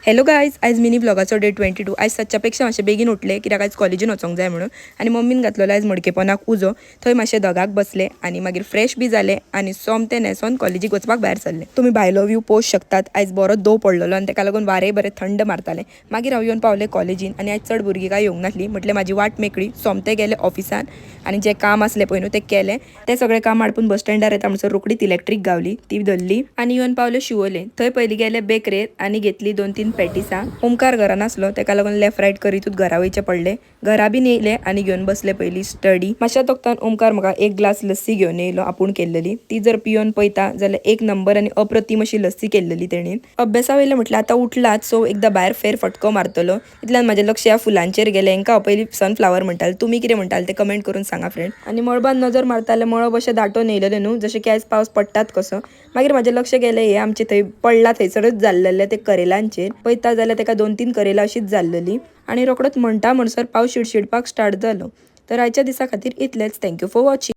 Hello guys, आयज mini ब्लॉगाचो day 22. आयज सच्च्यापेक्षा मातशें बेगीन उठले कित्याक आयज कॉलेजीन वचोंक जाय म्हणून. आनी मम्मीन घातलेलो आयज मडकेपणाक उजो. थंय मातशें दोगाक बसले आनी मागीर फ्रेश बी जाले आनी सोमते न्हेसोन कॉलेजीक वचपाक भायर सरले. तुमी भायलो व्यू पळोवंक शकतात. आयज बरो दव पडलेलो आनी ताका लागून वारें बरें थंड मारतालें. मागीर हांव येवन पावलें कॉलेजीन आनी आयज चड भुरगीं काय येवंक नासलीं. म्हटलें म्हाजी वाट मेकळी. सोमते गेले ऑफिसान आनी जें काम आसलें पळय न्हू तें केलें. तें सगळें काम हाडपून बस स्टँडार येता म्हणसर रोखडीच इलेक्ट्रीक गावली, ती धरली आनी येवन पावले शिवोले. थंय पयलीं गेले बेकरेर आनी घेतली 2-3 पॅटिसां. ओमकार घरा नासलो तेका लागून लेफ्ट रायट करीतूच घरा वयचे पडले. घरा बीन येयले आनी घेवन बसले पयलीं स्टडी. मातशा तोक्तान ओमकार म्हाका एक ग्लास लस्सी घेवन येयलो आपूण केल्लेली. ती जर पिवन पळयता जाल्यार एक नंबर आनी अप्रतीम अशी लस्सी केल्लेली तेणीन. अभ्यासा वयले म्हटल्यार आतां उठलात सो एकदां भायर फेर फटको मारतलो. इतल्यान म्हाजें लक्ष ह्या फुलांचेर गेलें. हांकां हांव पयलीं सनफ्लावर म्हणटाले, तुमी कितें म्हणटाले ते कमेंट करून सांगा फ्रेंड. आनी मळबान नजर मारताले मळब अशें दाटोवन येयलेलें न्हू जशें की आयज पावस पडटात कसो. मागीर म्हाजें लक्ष गेलें हे आमचे थंय पडला थंयसरच जाल्लेले ते करेलांचेर. पळयता जाल्यार तेका 2-3 करेला अशीच जाल्लेली आनी रोखडोच म्हणटा म्हणसर पावस शिडशिडपाक स्टार्ट जालो. तर आयच्या दिसा खातीर इतलेंच. Thank you for watching.